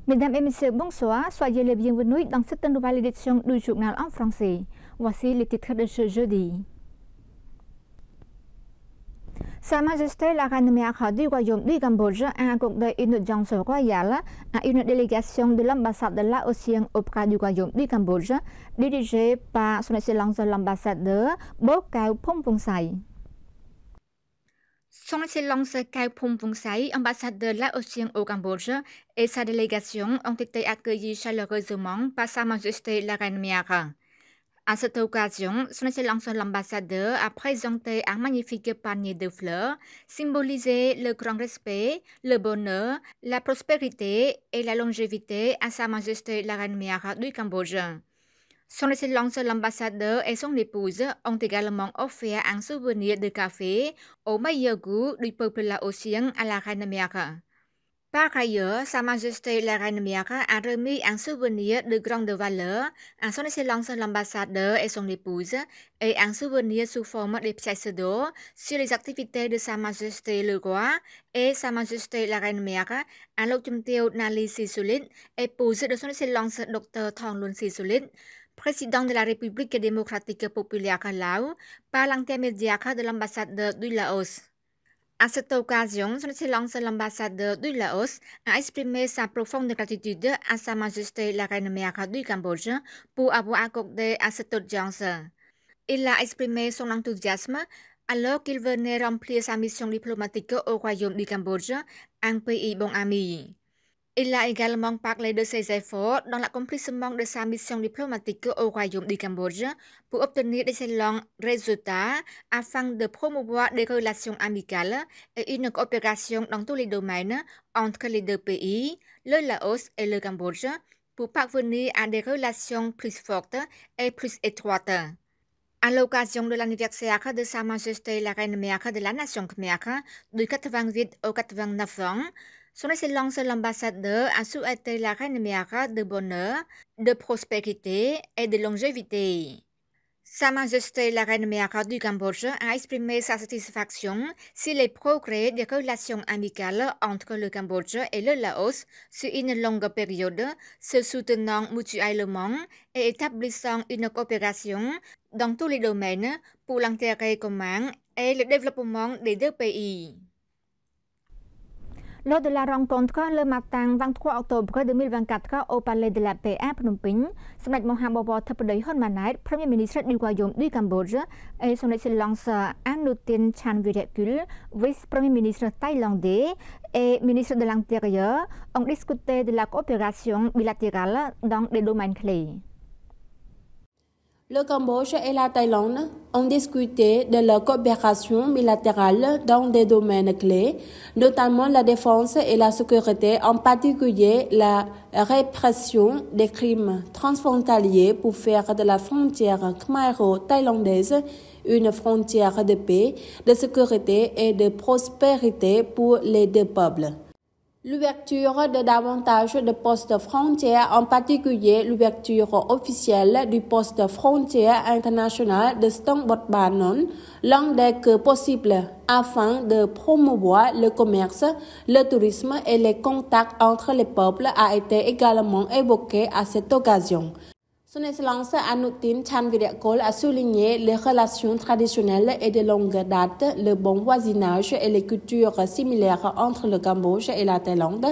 Mesdames et messieurs, bonsoir. Soyez les bienvenus dans cette nouvelle édition du journal en français. Voici les titres de ce jeudi. Sa Majesté la Reine Mère du Royaume du Cambodge a accordé une audience royale à une délégation de l'ambassade de Laotien auprès du Royaume du Cambodge, dirigée par Son Excellence l'ambassadeur Bo Cao Phum Vung Sai. Son Excellence Cao Phum Vung Sai, ambassadeur laotien au Cambodge, et sa délégation ont été accueillis chaleureusement par Sa Majesté la Reine Mère. À cette occasion, Son Excellence l'ambassadeur a présenté un magnifique panier de fleurs, symbolisant le grand respect, le bonheur, la prospérité et la longévité à Sa Majesté la Reine Mère du Cambodge. Son Excellence l'ambassadeur et son épouse ont également offert un souvenir de café au meilleur goût du peuple laotien à la Reine Mère. Par ailleurs, Sa Majesté la Reine Mère a remis un souvenir de grande valeur à Son Excellence l'ambassadeur et son épouse et un souvenir sous forme de pièces d'or sur les activités de Sa Majesté le Roi et Sa Majesté la Reine Mère à l'Automtio Nali Sisulit, épouse de Son Excellence Dr. Thongloun Sisulit, président de la République démocratique populaire Laos, par l'intermédiaire de l'ambassadeur du Laos. À cette occasion, Son Excellence l'ambassadeur du Laos a exprimé sa profonde gratitude à Sa Majesté la Reine Mère du Cambodge pour avoir accordé à cette audience. Il a exprimé son enthousiasme alors qu'il venait remplir sa mission diplomatique au Royaume du Cambodge, un pays bon ami. Il a également parlé de ses efforts dans l'accomplissement de sa mission diplomatique au Royaume du Cambodge pour obtenir d'excellents résultats afin de promouvoir des relations amicales et une coopération dans tous les domaines entre les deux pays, le Laos et le Cambodge, pour parvenir à des relations plus fortes et plus étroites. À l'occasion de l'anniversaire de Sa Majesté la Reine Mère de la Nation Khmer du 88 au 89 ans, Son Excellence l'ambassadeur a souhaité la Reine Mère de bonheur, de prospérité et de longévité. Sa Majesté la Reine Mère du Cambodge a exprimé sa satisfaction sur les progrès des relations amicales entre le Cambodge et le Laos sur une longue période, se soutenant mutuellement et établissant une coopération dans tous les domaines pour l'intérêt commun et le développement des deux pays. Lors de la rencontre le matin 23 octobre 2024 au Palais de la Paix à Phnom Penh, Son Mohammed Thappadei Hun Manet, Premier ministre du Royaume du Cambodge, et Son Excellence Anutin Chanvirakul, vice-premier ministre thaïlandais et ministre de l'Intérieur, ont discuté de la coopération bilatérale dans des domaines clés. Le Cambodge et la Thaïlande ont discuté de la coopération bilatérale dans des domaines clés, notamment la défense et la sécurité, en particulier la répression des crimes transfrontaliers pour faire de la frontière khmero-thaïlandaise une frontière de paix, de sécurité et de prospérité pour les deux peuples. L'ouverture de davantage de postes frontières, en particulier l'ouverture officielle du poste frontière international de Stonbot-Banon, l'un des que possible afin de promouvoir le commerce, le tourisme et les contacts entre les peuples a été également évoqué à cette occasion. Son Excellence Anutin Chanvirakul a souligné les relations traditionnelles et de longue date, le bon voisinage et les cultures similaires entre le Cambodge et la Thaïlande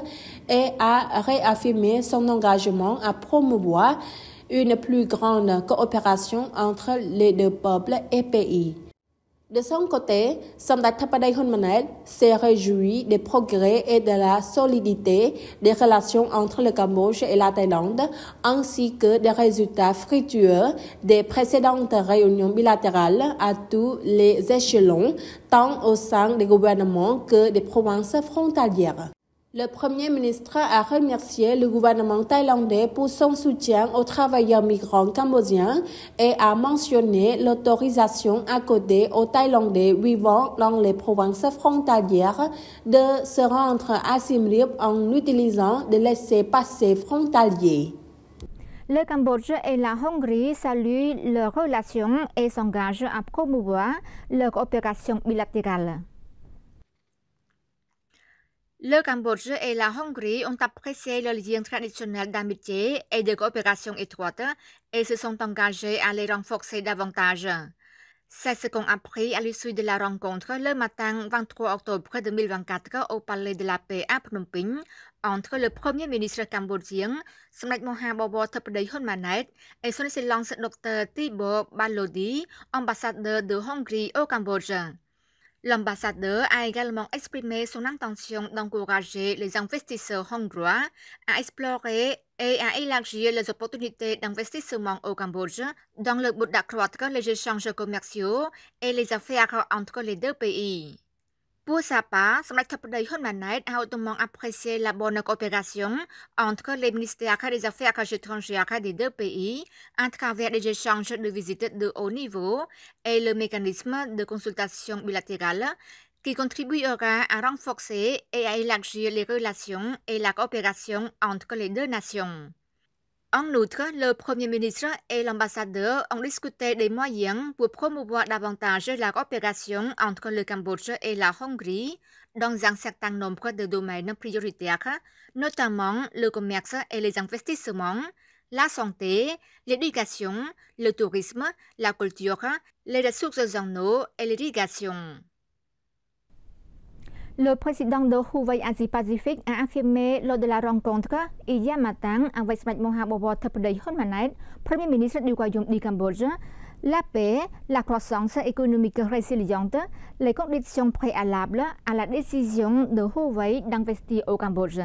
et a réaffirmé son engagement à promouvoir une plus grande coopération entre les deux peuples et pays. De son côté, Samdech Thappadei Hun Manet s'est réjoui des progrès et de la solidité des relations entre le Cambodge et la Thaïlande, ainsi que des résultats fructueux des précédentes réunions bilatérales à tous les échelons, tant au sein des gouvernements que des provinces frontalières. Le Premier ministre a remercié le gouvernement thaïlandais pour son soutien aux travailleurs migrants cambodgiens et a mentionné l'autorisation accordée aux Thaïlandais vivant dans les provinces frontalières de se rendre à Siem Reap en utilisant des laissez-passer frontaliers. Le Cambodge et la Hongrie saluent leurs relations et s'engagent à promouvoir leur coopération bilatérale. Le Cambodge et la Hongrie ont apprécié le lien traditionnel d'amitié et de coopération étroite et se sont engagés à les renforcer davantage. C'est ce qu'ont appris à l'issue de la rencontre le matin 23 octobre 2024 au Palais de la Paix à Phnom Penh entre le Premier ministre cambodgien Samdech Mahabobor Theppaday Hun Manet et son Excellence Dr Tibor Balodi, ambassadeur de Hongrie au Cambodge. L'ambassadeur a également exprimé son intention d'encourager les investisseurs hongrois à explorer et à élargir les opportunités d'investissement au Cambodge dans le but d'accroître les échanges commerciaux et les affaires entre les deux pays. Pour sa part, Samdech Theppaday Hun Manet a hautement apprécié la bonne coopération entre les ministères des Affaires étrangères des deux pays à travers des échanges de visites de haut niveau et le mécanisme de consultation bilatérale qui contribuera à renforcer et à élargir les relations et la coopération entre les deux nations. En outre, le Premier ministre et l'ambassadeur ont discuté des moyens pour promouvoir davantage la coopération entre le Cambodge et la Hongrie dans un certain nombre de domaines prioritaires, notamment le commerce et les investissements, la santé, l'éducation, le tourisme, la culture, les ressources en eau et l'irrigation. Le président de Huawei Asie-Pacifique a affirmé lors de la rencontre hier matin avec Samdech Mahabobor Theppaday Hun Manet, Premier ministre du Royaume du Cambodge, la paix, la croissance économique résiliente, les conditions préalables à la décision de Huawei d'investir au Cambodge.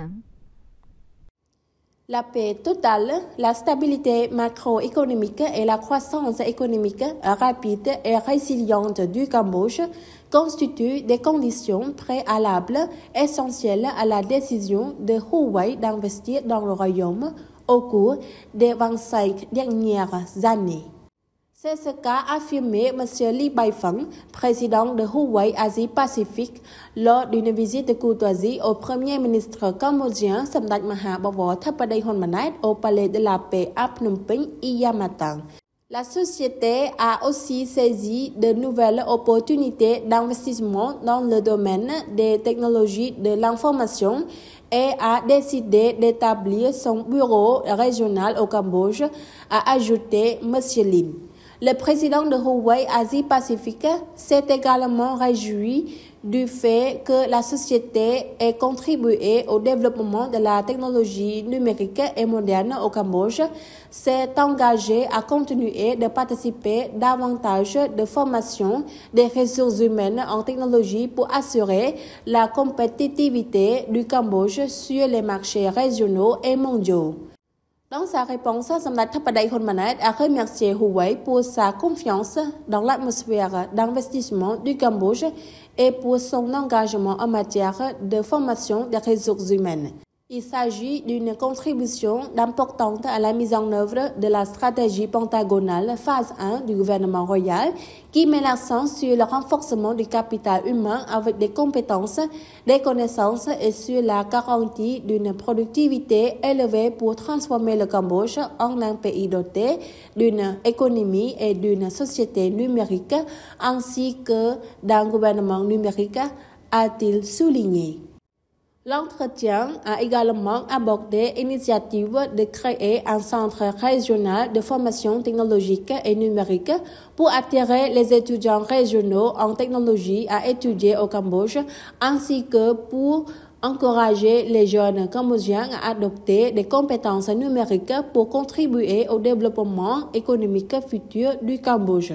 La paix totale, la stabilité macroéconomique et la croissance économique rapide et résiliente du Cambodge constituent des conditions préalables essentielles à la décision de Huawei d'investir dans le royaume au cours des 25 dernières années. C'est ce qu'a affirmé M. Lee Bai-feng, président de Huawei Asie-Pacifique, lors d'une visite de courtoisie au Premier ministre cambodgien Samdech Mahabobor Theppaday Hun Manet au Palais de la Paix à Phnom Penh hier matin. La société a aussi saisi de nouvelles opportunités d'investissement dans le domaine des technologies de l'information et a décidé d'établir son bureau régional au Cambodge, a ajouté M. Lim. Le président de Huawei Asie-Pacifique s'est également réjoui du fait que la société ait contribué au développement de la technologie numérique et moderne au Cambodge, s'est engagé à continuer de participer davantage de formation des ressources humaines en technologie pour assurer la compétitivité du Cambodge sur les marchés régionaux et mondiaux. Dans sa réponse, Samdech Theppaday Hun Manet a remercié Huawei pour sa confiance dans l'atmosphère d'investissement du Cambodge et pour son engagement en matière de formation des ressources humaines. Il s'agit d'une contribution importante à la mise en œuvre de la stratégie pentagonale phase 1 du gouvernement royal qui met l'accent sur le renforcement du capital humain avec des compétences, des connaissances et sur la garantie d'une productivité élevée pour transformer le Cambodge en un pays doté d'une économie et d'une société numérique ainsi que d'un gouvernement numérique, a-t-il souligné. L'entretien a également abordé l'initiative de créer un centre régional de formation technologique et numérique pour attirer les étudiants régionaux en technologie à étudier au Cambodge, ainsi que pour encourager les jeunes cambodgiens à adopter des compétences numériques pour contribuer au développement économique futur du Cambodge.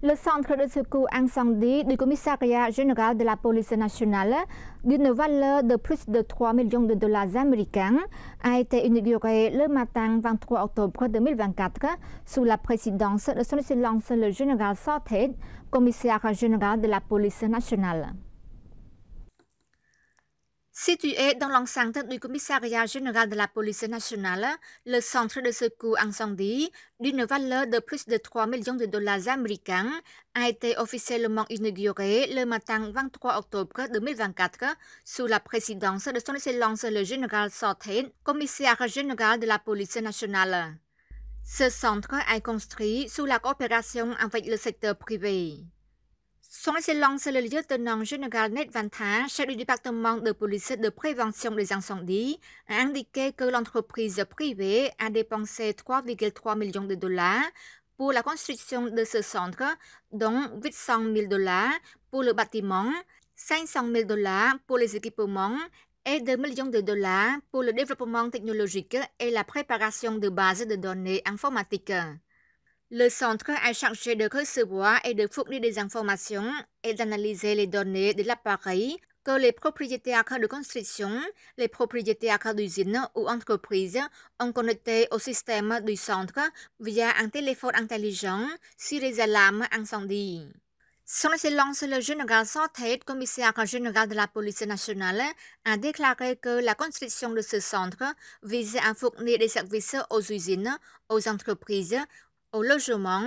Le centre de secours incendie du commissariat général de la police nationale, d'une valeur de plus de 3 millions de dollars américains, a été inauguré le matin 23 octobre 2024 sous la présidence de son Excellence le général Sorted, commissaire général de la police nationale. Situé dans l'enceinte du commissariat général de la police nationale, le centre de secours incendie, d'une valeur de plus de 3 millions de dollars américains, a été officiellement inauguré le matin 23 octobre 2024 sous la présidence de son Excellence le général Sorted, commissaire général de la police nationale. Ce centre est construit sous la coopération avec le secteur privé. Son Excellence le lieutenant général Ned Vanta, chef du département de police de prévention des incendies, a indiqué que l'entreprise privée a dépensé 3,3 millions de dollars pour la construction de ce centre, dont 800 000 dollars pour le bâtiment, 500 000 dollars pour les équipements et 2 millions de dollars pour le développement technologique et la préparation de bases de données informatiques. Le centre est chargé de recevoir et de fournir des informations et d'analyser les données de l'appareil que les propriétaires de construction, les propriétaires d'usines ou entreprises ont connecté au système du centre via un téléphone intelligent sur les alarmes incendie. Son Excellence le général Sortet, commissaire général de la police nationale, a déclaré que la construction de ce centre vise à fournir des services aux usines, aux entreprises, au logement,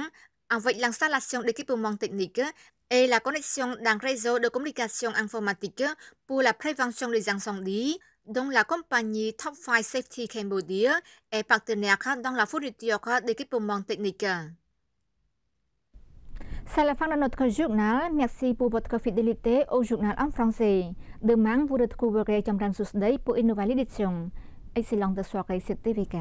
avec l'installation d'équipements techniques et la connexion d'un réseau de communication informatique pour la prévention des incendies, dont la compagnie Top 5 Safety Cambodia est partenaire dans la fourniture d'équipements techniques. C'est la fin de notre journal. Merci pour votre fidélité au journal en français. Demain, vous retrouverez Jamran Sousday pour une nouvelle édition. Excellente soirée sur TVK.